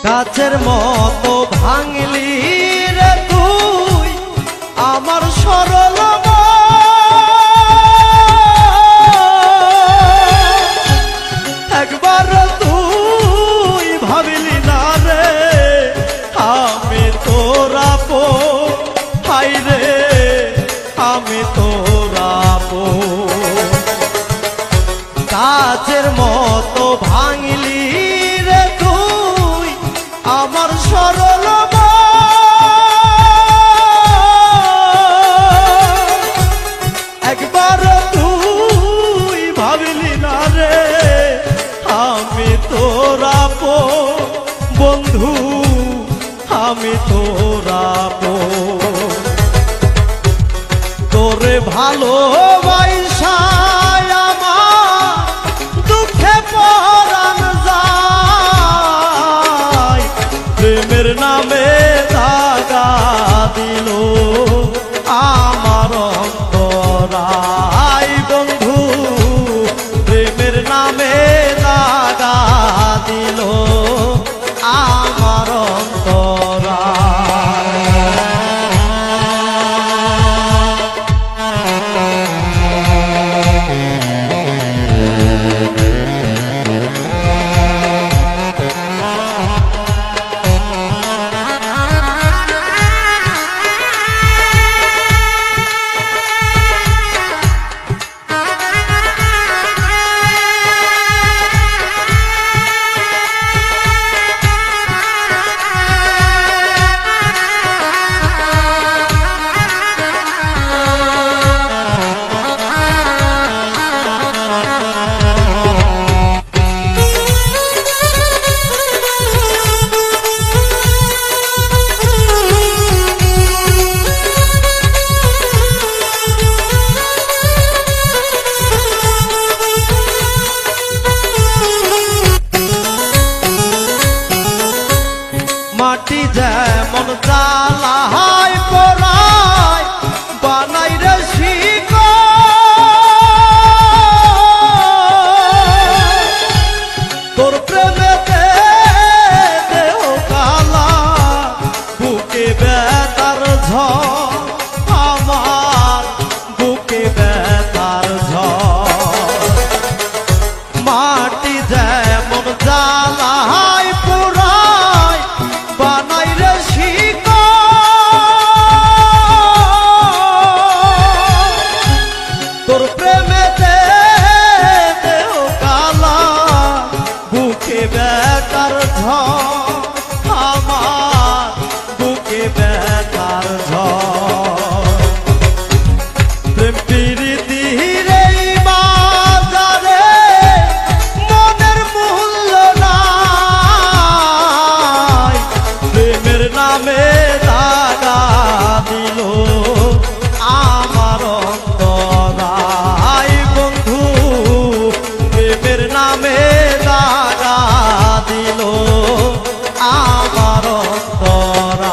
কাছের মতো ভাঙলি রে তুই আমার সরল একবার তুই ভাবিলি না রে আমি তোরা পো হাই রে আমি তোরা পো কাছের মতো ভাঙলি রে তুই আমার সরল একবার তুই ভাবিলি না রে আমি তোরা পো বন্ধু আমি তোরা পো তোরে ভালোবাসা আমার দুঃখে পরাণ যায় প্রেমের নামে দাগা দিল আমার অন্তরায় বন্ধু প্রেমের নামে দাগা দিল আমার অন্তরায় মাটি যেমন জ্বালায় পোড়ায় বানাই রে শিকড় তোর প্রেমেতে দেহ কালা বুকে ব্যথার ঝড় আমার বুকে ব্যথার ঝড় মাটি যেমন জ্বালায় পোড়ায় বানাই রে শিকড় তোর প্রেমেতে দেহ কালা বুকে ব্যথার ঝড় আমার বুকে ব্যথার ঝড় প্রেম প্রীতি রে বাজারে মনের মূল্য নাই প্রেমের নামে দাগা দিল আমার অন্তরায় বন্ধু প্রেমের নামে দাগা দিল আমার অন্তরায়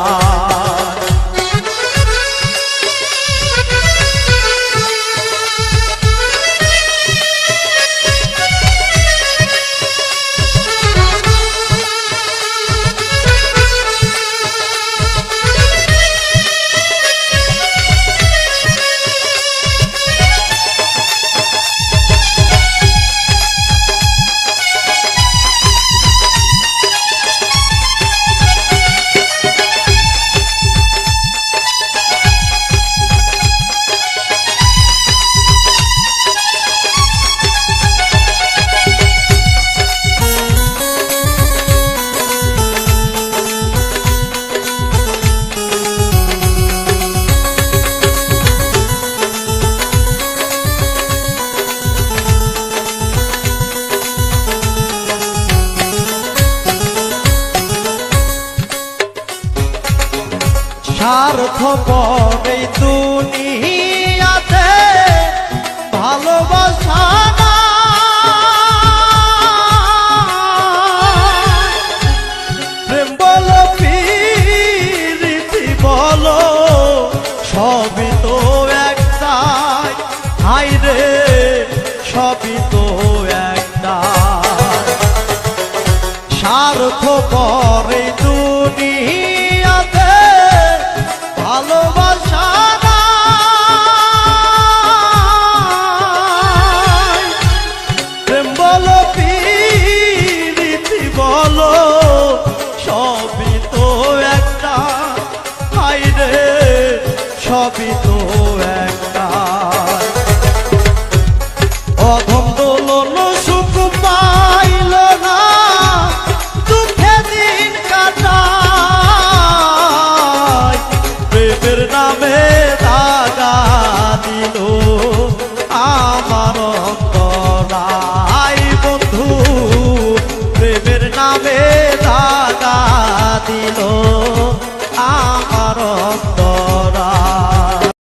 স্বার্থপর এই দুনিয়া